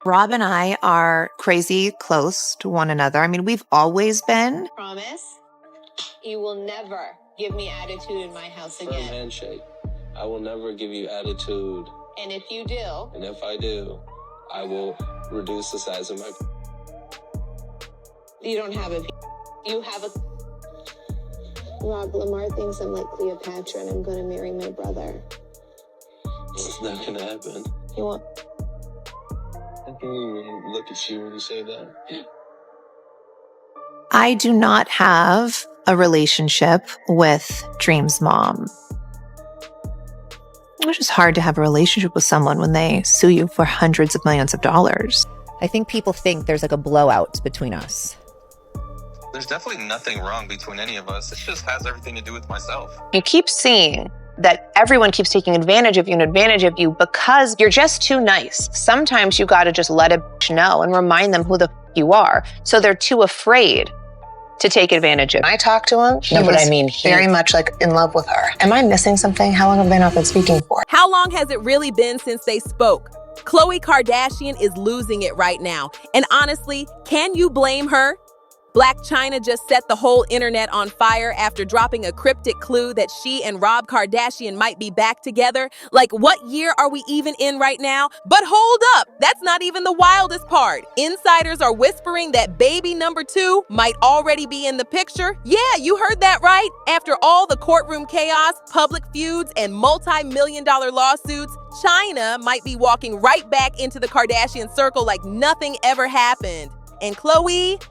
Rob and I are crazy close to one another. I mean, we've always been. Promise you will never give me attitude in my house again. Firm handshake. I will never give you attitude. And if you do. And if I do, I will reduce the size of my. You don't have a. You have a. Rob, Lamar thinks I'm like Cleopatra and I'm going to marry my brother. It's not going to happen. You want. I can't even look at you when you say that. I do not have a relationship with Dream's mom. It's just hard to have a relationship with someone when they sue you for hundreds of millions of dollars. I think people think there's like a blowout between us. There's definitely nothing wrong between any of us. It just has everything to do with myself. You keep seeing that everyone keeps taking advantage of you because you're just too nice. Sometimes you gotta just let a bitch know and remind them who the you are. So they're too afraid to take advantage of. I talked to him. He was very much like in love with her. Am I missing something? How long have they not been speaking for? How long has it really been since they spoke? Khloe Kardashian is losing it right now. And honestly, can you blame her? Blac Chyna just set the whole internet on fire after dropping a cryptic clue that she and Rob Kardashian might be back together. Like, what year are we even in right now? But hold up, that's not even the wildest part. Insiders are whispering that baby number 2 might already be in the picture. Yeah, you heard that right. After all the courtroom chaos, public feuds, and multi-million-dollar lawsuits, Chyna might be walking right back into the Kardashian circle like nothing ever happened. And Khloé,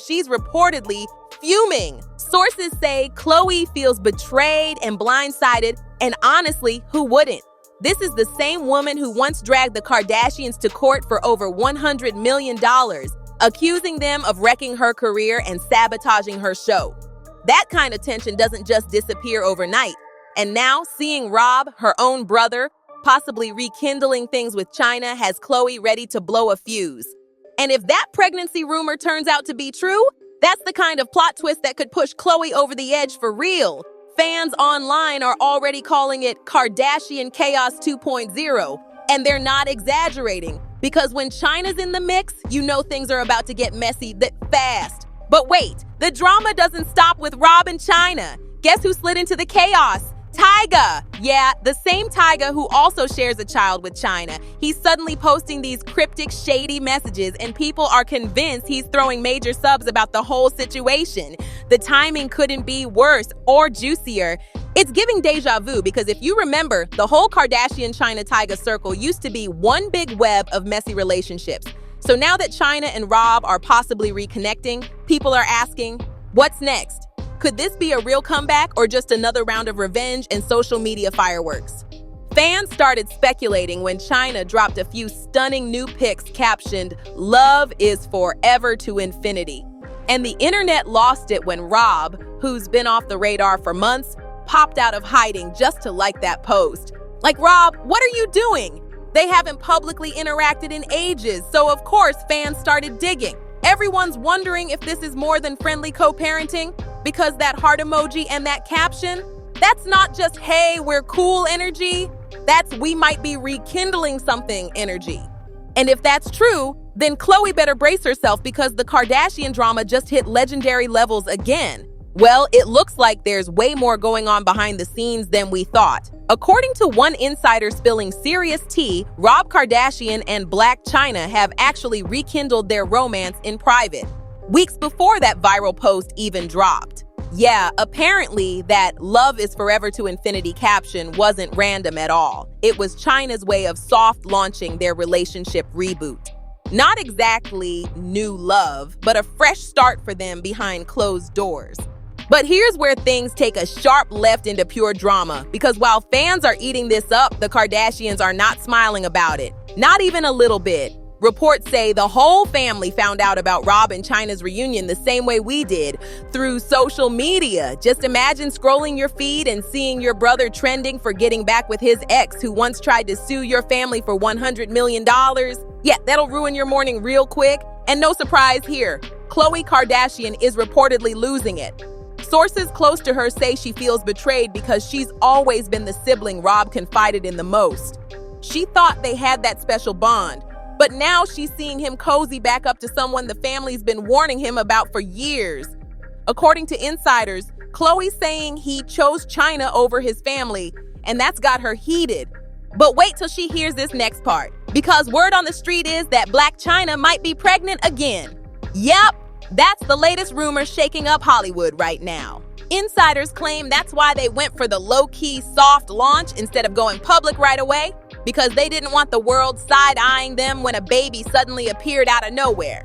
she's reportedly fuming. Sources say Khloé feels betrayed and blindsided, and honestly, who wouldn't? This is the same woman who once dragged the Kardashians to court for over $100 million, accusing them of wrecking her career and sabotaging her show. That kind of tension doesn't just disappear overnight. And now, seeing Rob, her own brother, possibly rekindling things with Chyna has Khloé ready to blow a fuse. And if that pregnancy rumor turns out to be true, that's the kind of plot twist that could push Khloé over the edge for real. Fans online are already calling it Kardashian Chaos 2.0, and they're not exaggerating, because when Chyna's in the mix, you know things are about to get messy fast. But wait, the drama doesn't stop with Rob and Chyna. Guess who slid into the chaos? Tyga! Yeah, the same Tyga who also shares a child with Chyna. He's suddenly posting these cryptic, shady messages, and people are convinced he's throwing major subs about the whole situation. The timing couldn't be worse or juicier. It's giving deja vu because if you remember, the whole Kardashian-Chyna Tyga circle used to be one big web of messy relationships. So now that Chyna and Rob are possibly reconnecting, people are asking, what's next? Could this be a real comeback or just another round of revenge and social media fireworks? Fans started speculating when Chyna dropped a few stunning new pics captioned, "Love is forever to infinity." And the internet lost it when Rob, who's been off the radar for months, popped out of hiding just to like that post. Like, Rob, what are you doing? They haven't publicly interacted in ages, so of course fans started digging. Everyone's wondering if this is more than friendly co-parenting, because that heart emoji and that caption, that's not just, hey, we're cool energy. That's, we might be rekindling something energy. And if that's true, then Khloé better brace herself because the Kardashian drama just hit legendary levels again. Well, it looks like there's way more going on behind the scenes than we thought. According to one insider spilling serious tea, Rob Kardashian and Blac Chyna have actually rekindled their romance in private, weeks before that viral post even dropped. Yeah, apparently that "love is forever to infinity" caption wasn't random at all. It was Chyna's way of soft launching their relationship reboot. Not exactly new love, but a fresh start for them behind closed doors. But here's where things take a sharp left into pure drama, because while fans are eating this up, the Kardashians are not smiling about it. Not even a little bit. Reports say the whole family found out about Rob and Chyna's reunion the same way we did, through social media. Just imagine scrolling your feed and seeing your brother trending for getting back with his ex who once tried to sue your family for $100 million. Yeah, that'll ruin your morning real quick. And no surprise here, Khloe Kardashian is reportedly losing it. Sources close to her say she feels betrayed because she's always been the sibling Rob confided in the most. She thought they had that special bond, But now she's seeing him cozy back up to someone the family's been warning him about for years. According to insiders, Khloe's saying he chose Chyna over his family, and that's got her heated. But wait till she hears this next part, because word on the street is that Blac Chyna might be pregnant again. Yep, that's the latest rumor shaking up Hollywood right now. Insiders claim that's why they went for the low-key, soft launch instead of going public right away, because they didn't want the world side-eyeing them when a baby suddenly appeared out of nowhere.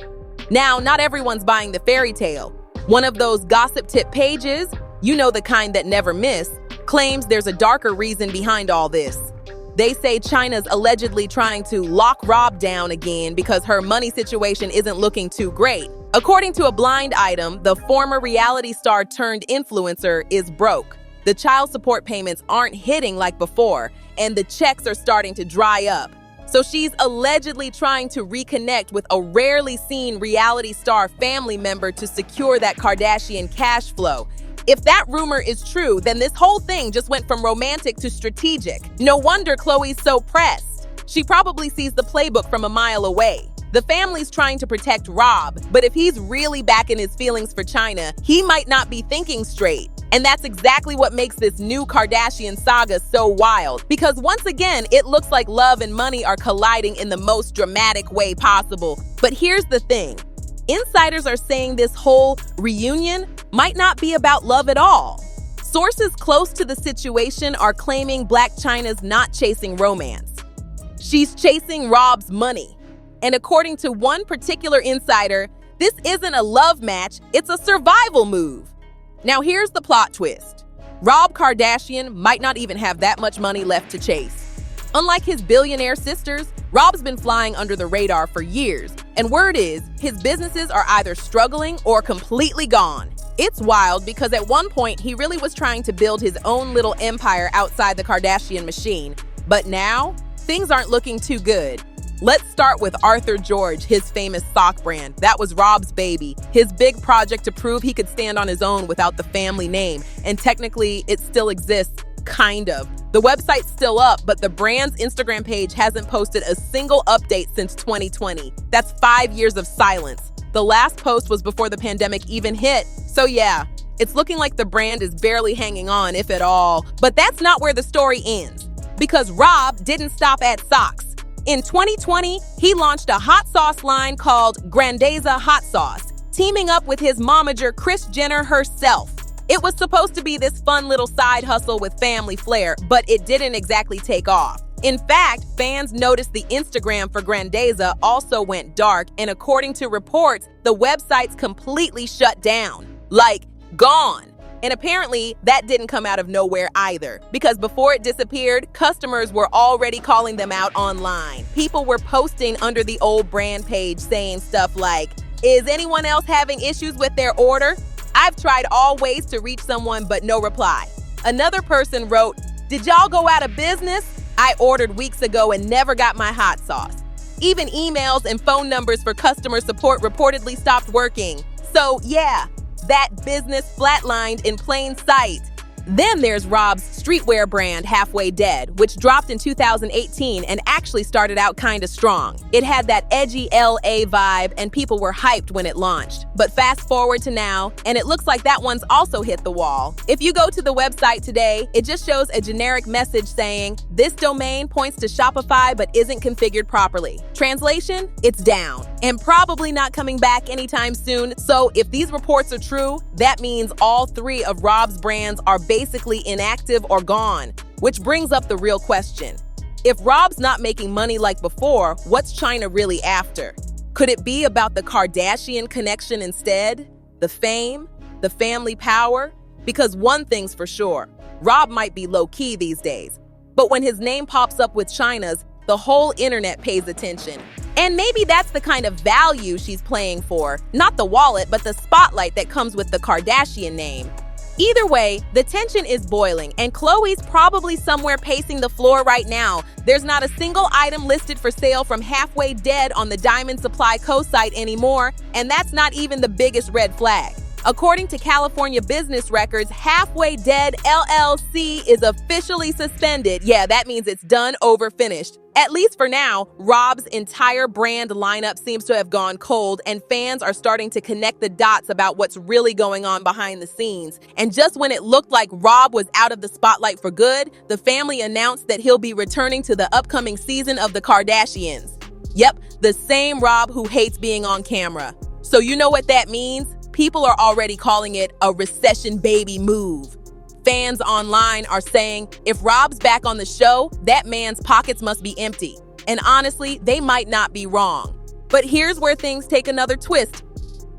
Now, not everyone's buying the fairy tale. One of those gossip tip pages, you know, the kind that never miss, claims there's a darker reason behind all this. They say Chyna's allegedly trying to lock Rob down again because her money situation isn't looking too great. According to a blind item, the former reality star turned influencer is broke. The child support payments aren't hitting like before, and the checks are starting to dry up. So she's allegedly trying to reconnect with a rarely seen reality star family member to secure that Kardashian cash flow. If that rumor is true, then this whole thing just went from romantic to strategic. No wonder Khloe's so pressed. She probably sees the playbook from a mile away. The family's trying to protect Rob, but if he's really back in his feelings for Chyna, he might not be thinking straight. And that's exactly what makes this new Kardashian saga so wild. Because once again, it looks like love and money are colliding in the most dramatic way possible. But here's the thing. Insiders are saying this whole reunion might not be about love at all. Sources close to the situation are claiming Blac Chyna's not chasing romance. She's chasing Rob's money. And according to one particular insider, this isn't a love match, it's a survival move. Now here's the plot twist. Rob Kardashian might not even have that much money left to chase. Unlike his billionaire sisters, Rob's been flying under the radar for years, and word is his businesses are either struggling or completely gone. It's wild because at one point he really was trying to build his own little empire outside the Kardashian machine, but now things aren't looking too good. Let's start with Arthur George, his famous sock brand. That was Rob's baby, his big project to prove he could stand on his own without the family name, and technically it still exists. Kind of. The website's still up, but the brand's Instagram page hasn't posted a single update since 2020. That's 5 years of silence. The last post was before the pandemic even hit. So yeah, it's looking like the brand is barely hanging on, if at all. But that's not where the story ends, because Rob didn't stop at socks. In 2020, he launched a hot sauce line called Grandeza Hot Sauce, teaming up with his momager Kris Jenner herself. It was supposed to be this fun little side hustle with family flair, but it didn't exactly take off. In fact, fans noticed the Instagram for Grandeza also went dark, and according to reports, the website's completely shut down. Like, gone. And apparently, that didn't come out of nowhere either, because before it disappeared, customers were already calling them out online. People were posting under the old brand page saying stuff like, "Is anyone else having issues with their order? I've tried all ways to reach someone, but no reply." Another person wrote, "Did y'all go out of business? I ordered weeks ago and never got my hot sauce." Even emails and phone numbers for customer support reportedly stopped working. So yeah, that business flatlined in plain sight. Then there's Rob's streetwear brand Halfway Dead, which dropped in 2018 and actually started out kinda strong. It had that edgy LA vibe and people were hyped when it launched. But fast forward to now, and it looks like that one's also hit the wall. If you go to the website today, it just shows a generic message saying, "This domain points to Shopify but isn't configured properly." Translation, it's down, and probably not coming back anytime soon. So if these reports are true, that means all three of Rob's brands are basically inactive or gone, which brings up the real question. If Rob's not making money like before, what's Chyna really after? Could it be about the Kardashian connection instead? The fame? The family power? Because one thing's for sure, Rob might be low-key these days, but when his name pops up with Chyna's, the whole internet pays attention. And maybe that's the kind of value she's playing for, not the wallet, but the spotlight that comes with the Kardashian name. Either way, the tension is boiling, and Khloe's probably somewhere pacing the floor right now. There's not a single item listed for sale from Halfway Dead on the Diamond Supply Co. site anymore, and that's not even the biggest red flag. According to California business records, Halfway Dead LLC is officially suspended. Yeah, that means it's done, over, finished. At least for now, Rob's entire brand lineup seems to have gone cold, and fans are starting to connect the dots about what's really going on behind the scenes. And just when it looked like Rob was out of the spotlight for good, the family announced that he'll be returning to the upcoming season of The Kardashians. Yep, the same Rob who hates being on camera. So you know what that means? People are already calling it a recession baby move. Fans online are saying, if Rob's back on the show, that man's pockets must be empty. And honestly, they might not be wrong. But here's where things take another twist.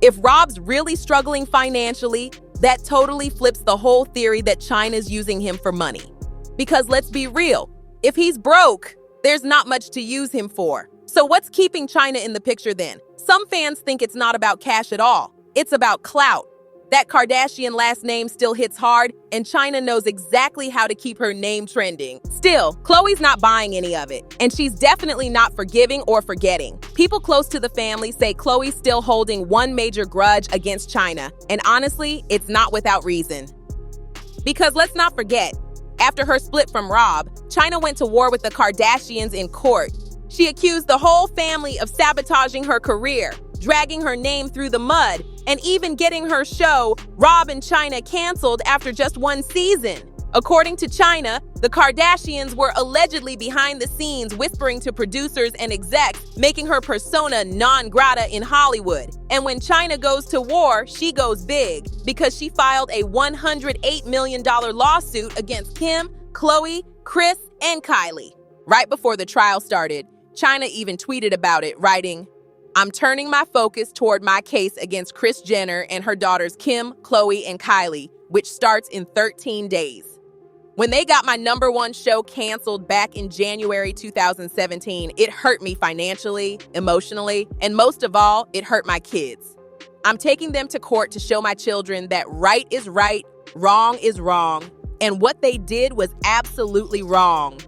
If Rob's really struggling financially, that totally flips the whole theory that Chyna's using him for money. Because let's be real, if he's broke, there's not much to use him for. So what's keeping Chyna in the picture then? Some fans think it's not about cash at all. It's about clout. That Kardashian last name still hits hard, and Chyna knows exactly how to keep her name trending. Still, Khloé's not buying any of it, and she's definitely not forgiving or forgetting. People close to the family say Khloé's still holding one major grudge against Chyna, and honestly, it's not without reason. Because let's not forget, after her split from Rob, Chyna went to war with the Kardashians in court. She accused the whole family of sabotaging her career, dragging her name through the mud, and even getting her show, Rob and Chyna, canceled after just one season. According to Chyna, the Kardashians were allegedly behind the scenes whispering to producers and execs, making her persona non grata in Hollywood. And when Chyna goes to war, she goes big, because she filed a $108 million lawsuit against Kim, Khloé, Kris, and Kylie. Right before the trial started, Chyna even tweeted about it, writing, "I'm turning my focus toward my case against Kris Jenner and her daughters Kim, Khloé, and Kylie, which starts in 13 days. When they got my #1 show canceled back in January 2017, it hurt me financially, emotionally, and most of all, it hurt my kids. I'm taking them to court to show my children that right is right, wrong is wrong, and what they did was absolutely wrong."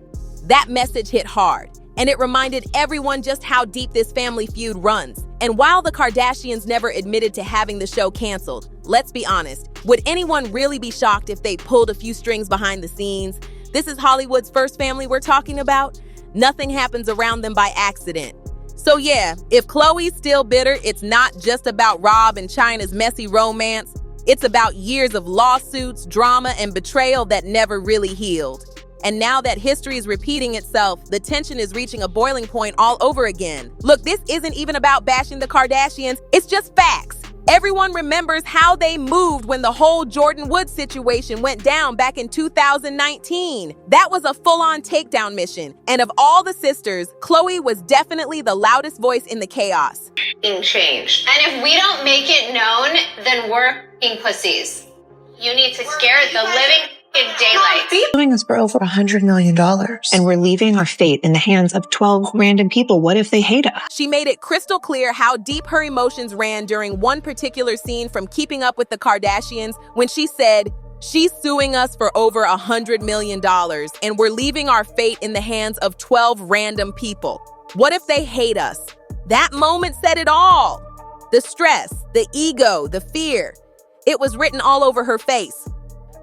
That message hit hard, and it reminded everyone just how deep this family feud runs. And while the Kardashians never admitted to having the show canceled, let's be honest, would anyone really be shocked if they pulled a few strings behind the scenes? This is Hollywood's first family we're talking about. Nothing happens around them by accident. So yeah, if Khloé's still bitter, it's not just about Rob and Chyna's messy romance. It's about years of lawsuits, drama, and betrayal that never really healed. And now that history is repeating itself, the tension is reaching a boiling point all over again. Look, this isn't even about bashing the Kardashians, it's just facts. Everyone remembers how they moved when the whole Jordyn Woods situation went down back in 2019. That was a full-on takedown mission. And of all the sisters, Khloé was definitely the loudest voice in the chaos. Being changed. And if we don't make it known, then we're f***ing pussies. You need to scare the living daylight. Doing this for over $100 million, and we're leaving our fate in the hands of 12 random people. What if they hate us? She made it crystal clear how deep her emotions ran during one particular scene from Keeping Up with the Kardashians when she said, "She's suing us for over $100 million, and we're leaving our fate in the hands of 12 random people. What if they hate us?" That moment said it all. The stress, the ego, the fear. It was written all over her face.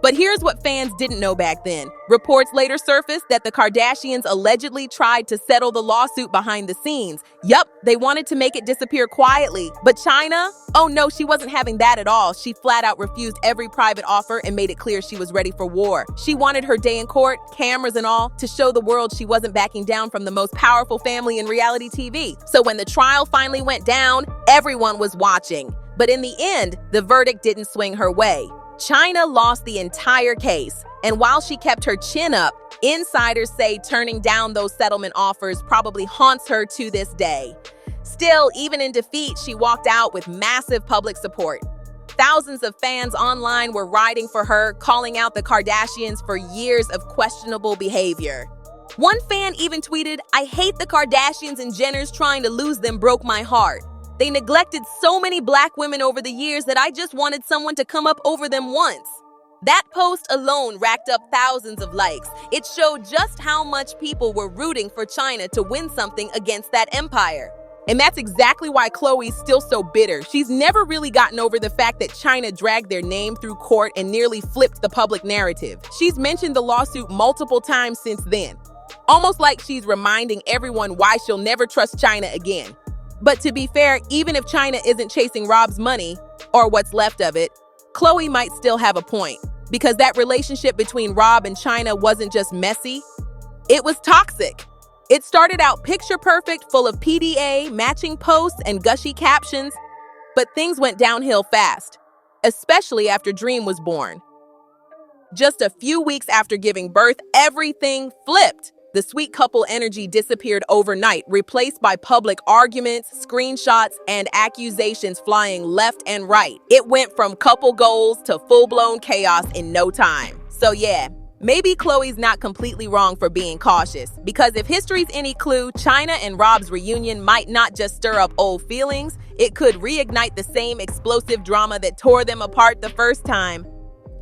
But here's what fans didn't know back then. Reports later surfaced that the Kardashians allegedly tried to settle the lawsuit behind the scenes. Yup, they wanted to make it disappear quietly. But Chyna? Oh no, she wasn't having that at all. She flat out refused every private offer and made it clear she was ready for war. She wanted her day in court, cameras and all, to show the world she wasn't backing down from the most powerful family in reality TV. So when the trial finally went down, everyone was watching. But in the end, the verdict didn't swing her way. Chyna lost the entire case, and while she kept her chin up, insiders say turning down those settlement offers probably haunts her to this day. Still, even in defeat, she walked out with massive public support. Thousands of fans online were riding for her, calling out the Kardashians for years of questionable behavior. One fan even tweeted, "I hate the Kardashians and Jenners, trying to lose them broke my heart. They neglected so many Black women over the years that I just wanted someone to come up over them once." That post alone racked up thousands of likes. It showed just how much people were rooting for Chyna to win something against that empire. And that's exactly why Khloe's still so bitter. She's never really gotten over the fact that Chyna dragged their name through court and nearly flipped the public narrative. She's mentioned the lawsuit multiple times since then, almost like she's reminding everyone why she'll never trust Chyna again. But to be fair, even if Chyna isn't chasing Rob's money, or what's left of it, Khloe might still have a point, because that relationship between Rob and Chyna wasn't just messy, it was toxic. It started out picture perfect, full of PDA, matching posts, and gushy captions, but things went downhill fast, especially after Dream was born. Just a few weeks after giving birth, everything flipped. The sweet couple energy disappeared overnight, replaced by public arguments, screenshots, and accusations flying left and right. It went from couple goals to full-blown chaos in no time. So yeah, maybe Khloe's not completely wrong for being cautious, because if history's any clue, Chyna and Rob's reunion might not just stir up old feelings, it could reignite the same explosive drama that tore them apart the first time.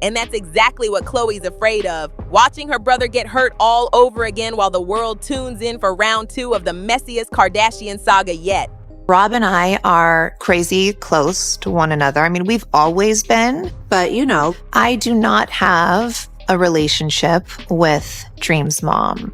And that's exactly what Khloe's afraid of, watching her brother get hurt all over again while the world tunes in for round 2 of the messiest Kardashian saga yet. Rob and I are crazy close to one another. I mean, we've always been, but I do not have a relationship with Dream's mom.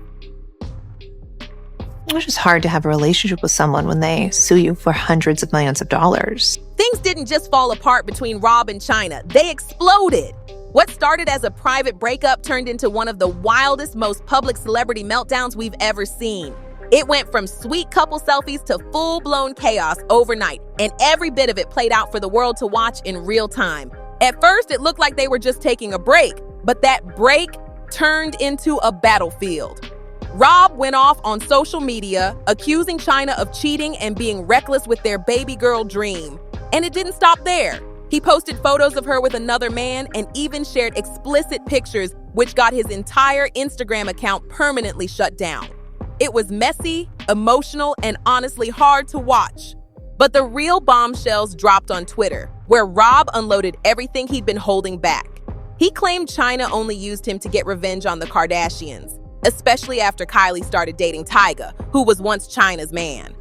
It's just hard to have a relationship with someone when they sue you for hundreds of millions of dollars. Things didn't just fall apart between Rob and Chyna, they exploded. What started as a private breakup turned into one of the wildest, most public celebrity meltdowns we've ever seen. It went from sweet couple selfies to full-blown chaos overnight, and every bit of it played out for the world to watch in real time. At first, it looked like they were just taking a break, but that break turned into a battlefield. Rob went off on social media, accusing Chyna of cheating and being reckless with their baby girl Dream. And it didn't stop there. He posted photos of her with another man and even shared explicit pictures, which got his entire Instagram account permanently shut down. It was messy, emotional, and honestly hard to watch. But the real bombshells dropped on Twitter, where Rob unloaded everything he'd been holding back. He claimed Chyna only used him to get revenge on the Kardashians, especially after Kylie started dating Tyga, who was once Chyna's man.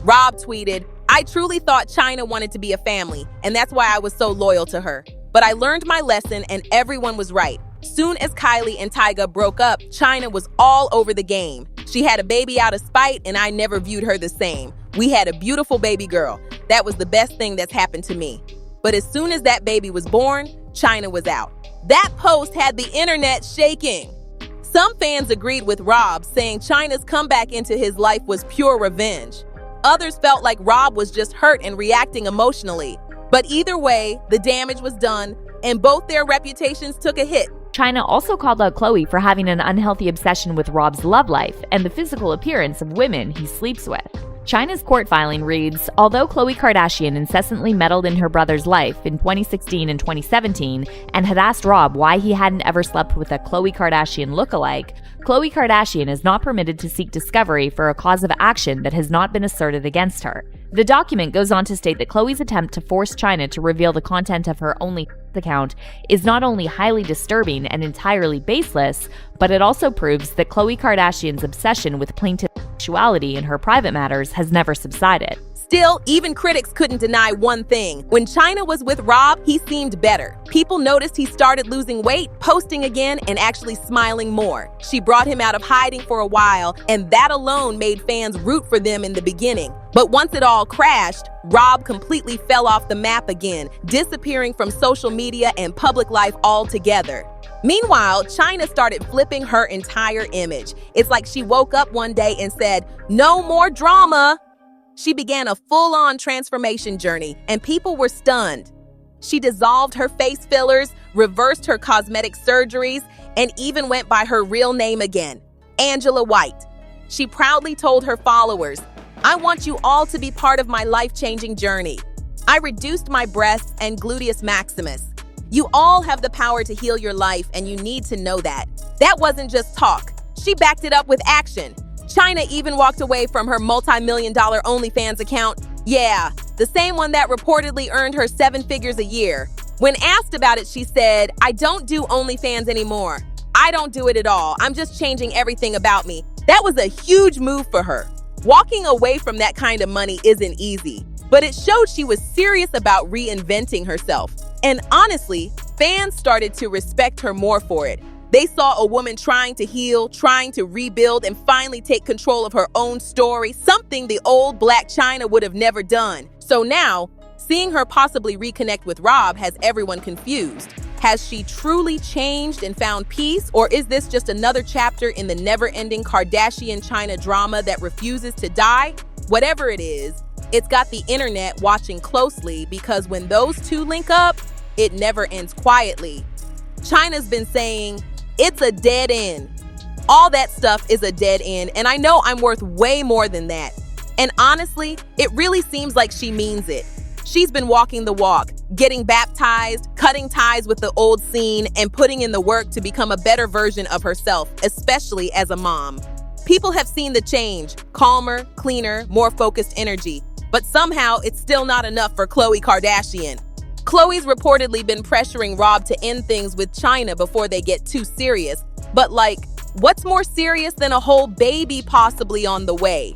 Rob tweeted, "I truly thought Chyna wanted to be a family, and that's why I was so loyal to her. But I learned my lesson and everyone was right. Soon as Kylie and Tyga broke up, Chyna was all over the game. She had a baby out of spite and I never viewed her the same. We had a beautiful baby girl. That was the best thing that's happened to me. But as soon as that baby was born, Chyna was out." That post had the internet shaking. Some fans agreed with Rob, saying Chyna's comeback into his life was pure revenge. Others felt like Rob was just hurt and reacting emotionally. But either way, the damage was done, and both their reputations took a hit. Chyna also called out Khloe for having an unhealthy obsession with Rob's love life and the physical appearance of women he sleeps with. Chyna's court filing reads, although Khloe Kardashian incessantly meddled in her brother's life in 2016 and 2017 and had asked Rob why he hadn't ever slept with a Khloe Kardashian lookalike, Khloe Kardashian is not permitted to seek discovery for a cause of action that has not been asserted against her. The document goes on to state that Khloe's attempt to force Chyna to reveal the content of her OnlyFans account is not only highly disturbing and entirely baseless, but it also proves that Khloe Kardashian's obsession with plaintiff sexuality in her private matters has never subsided. Still, even critics couldn't deny one thing. When Chyna was with Rob, he seemed better. People noticed he started losing weight, posting again, and actually smiling more. She brought him out of hiding for a while, and that alone made fans root for them in the beginning. But once it all crashed, Rob completely fell off the map again, disappearing from social media and public life altogether. Meanwhile, Chyna started flipping her entire image. It's like she woke up one day and said, "No more drama." She began a full-on transformation journey, and people were stunned. She dissolved her face fillers, reversed her cosmetic surgeries, and even went by her real name again, Angela White. She proudly told her followers, "I want you all to be part of my life-changing journey. I reduced my breasts and gluteus maximus. You all have the power to heal your life, and you need to know that." That wasn't just talk. She backed it up with action. Chyna even walked away from her multi-million-dollar OnlyFans account. Yeah, the same one that reportedly earned her 7 figures a year. When asked about it, she said, "I don't do OnlyFans anymore. I don't do it at all. I'm just changing everything about me." That was a huge move for her. Walking away from that kind of money isn't easy, but it showed she was serious about reinventing herself. And honestly, fans started to respect her more for it. They saw a woman trying to heal, trying to rebuild, and finally take control of her own story, something the old Blac Chyna would have never done. So now, seeing her possibly reconnect with Rob has everyone confused. Has she truly changed and found peace, or is this just another chapter in the never-ending Kardashian-Chyna drama that refuses to die? Whatever it is, it's got the internet watching closely, because when those two link up, it never ends quietly. Chyna's been saying, "It's a dead end. All that stuff is a dead end, and I know I'm worth way more than that." And honestly, it really seems like she means it. She's been walking the walk, getting baptized, cutting ties with the old scene, and putting in the work to become a better version of herself, especially as a mom. People have seen the change: calmer, cleaner, more focused energy. But somehow, it's still not enough for Khloe Kardashian. Khloe's reportedly been pressuring Rob to end things with Chyna before they get too serious. But what's more serious than a whole baby possibly on the way?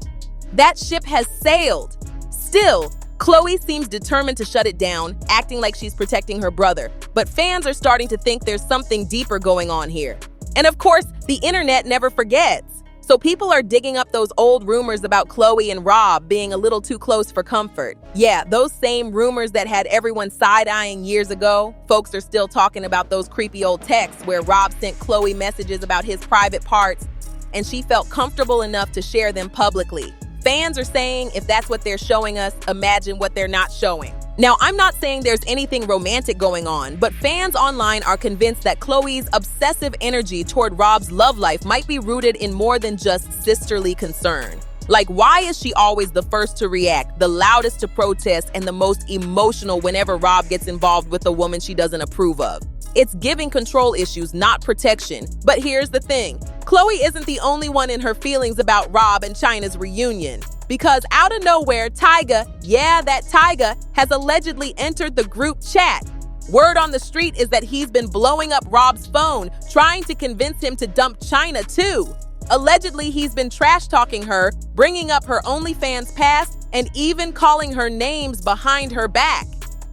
That ship has sailed. Still, Khloe seems determined to shut it down, acting like she's protecting her brother. But fans are starting to think there's something deeper going on here. And of course, the internet never forgets. So people are digging up those old rumors about Khloe and Rob being a little too close for comfort. Yeah, those same rumors that had everyone side-eyeing years ago. Folks are still talking about those creepy old texts where Rob sent Khloe messages about his private parts, and she felt comfortable enough to share them publicly. Fans are saying, if that's what they're showing us, imagine what they're not showing. Now, I'm not saying there's anything romantic going on, but fans online are convinced that Khloe's obsessive energy toward Rob's love life might be rooted in more than just sisterly concern. Like, why is she always the first to react, the loudest to protest, and the most emotional whenever Rob gets involved with a woman she doesn't approve of? It's giving control issues, not protection. But here's the thing. Khloe isn't the only one in her feelings about Rob and Chyna's reunion. Because out of nowhere, Tyga, yeah, that Tyga, has allegedly entered the group chat. Word on the street is that he's been blowing up Rob's phone, trying to convince him to dump Chyna too. Allegedly, he's been trash-talking her, bringing up her OnlyFans past, and even calling her names behind her back.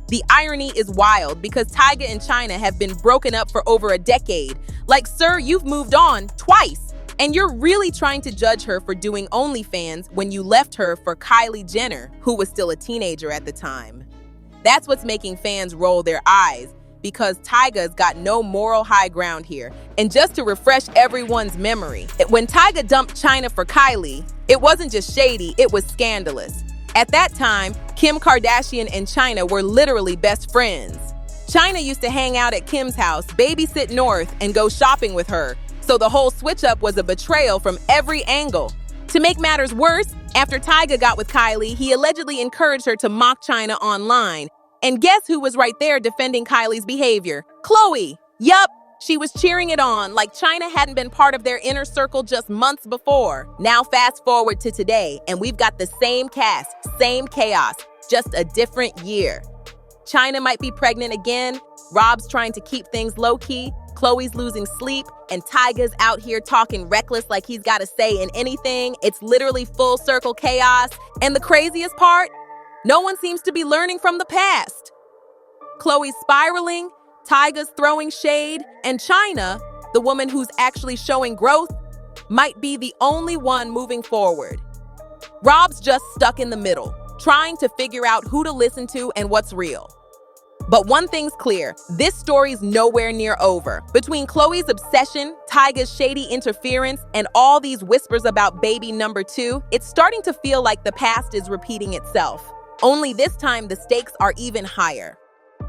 The irony is wild because Tyga and Chyna have been broken up for over a decade. Like, sir, you've moved on twice. And you're really trying to judge her for doing OnlyFans when you left her for Kylie Jenner, who was still a teenager at the time. That's what's making fans roll their eyes, because Tyga's got no moral high ground here. And just to refresh everyone's memory, when Tyga dumped Chyna for Kylie, it wasn't just shady, it was scandalous. At that time, Kim Kardashian and Chyna were literally best friends. Chyna used to hang out at Kim's house, babysit North, and go shopping with her. So the whole switch-up was a betrayal from every angle. To make matters worse, after Tyga got with Kylie, he allegedly encouraged her to mock Chyna online. And guess who was right there defending Kylie's behavior? Khloe! Yup, she was cheering it on like Chyna hadn't been part of their inner circle just months before. Now fast forward to today, and we've got the same cast, same chaos, just a different year. Chyna might be pregnant again, Rob's trying to keep things low-key, Khloe's losing sleep, and Tyga's out here talking reckless like he's got a say in anything. It's literally full circle chaos. And the craziest part? No one seems to be learning from the past. Khloe's spiraling, Tyga's throwing shade, and Chyna, the woman who's actually showing growth, might be the only one moving forward. Rob's just stuck in the middle, trying to figure out who to listen to and what's real. But one thing's clear, this story's nowhere near over. Between Khloe's obsession, Tyga's shady interference, and all these whispers about baby number 2, it's starting to feel like the past is repeating itself. Only this time, the stakes are even higher.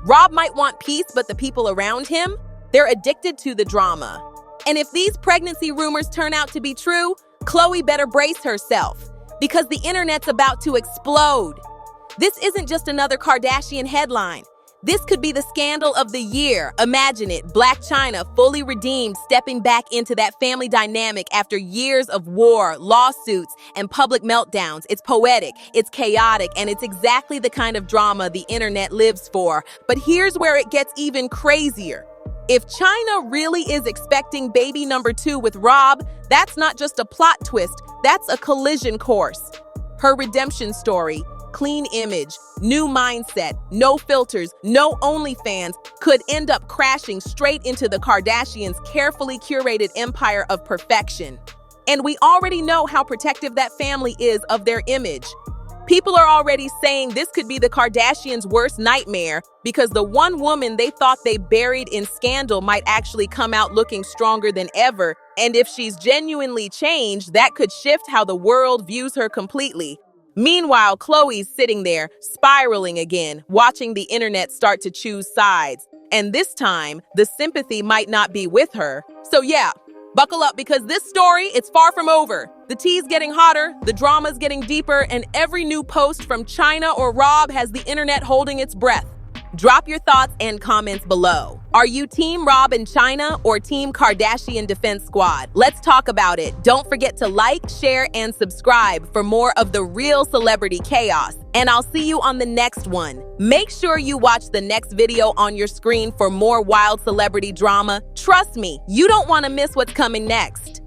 Rob might want peace, but the people around him, they're addicted to the drama. And if these pregnancy rumors turn out to be true, Khloe better brace herself, because the internet's about to explode. This isn't just another Kardashian headline. This could be the scandal of the year. Imagine it, Blac Chyna fully redeemed, stepping back into that family dynamic after years of war, lawsuits, and public meltdowns. It's poetic, it's chaotic, and it's exactly the kind of drama the internet lives for. But here's where it gets even crazier. If Chyna really is expecting baby number 2 with Rob, that's not just a plot twist, that's a collision course. Her redemption story, clean image, new mindset, no filters, no OnlyFans, could end up crashing straight into the Kardashians' carefully curated empire of perfection. And we already know how protective that family is of their image. People are already saying this could be the Kardashians' worst nightmare because the one woman they thought they buried in scandal might actually come out looking stronger than ever. And if she's genuinely changed, that could shift how the world views her completely. Meanwhile, Khloé's sitting there, spiraling again, watching the internet start to choose sides. And this time, the sympathy might not be with her. So yeah, buckle up because this story, it's far from over. The tea's getting hotter, the drama's getting deeper, and every new post from Chyna or Rob has the internet holding its breath. Drop your thoughts and comments below. Are you Team Rob and Chyna or Team Kardashian Defense Squad? Let's talk about it. Don't forget to like, share, and subscribe for more of the real celebrity chaos. And I'll see you on the next one. Make sure you watch the next video on your screen for more wild celebrity drama. Trust me, you don't want to miss what's coming next.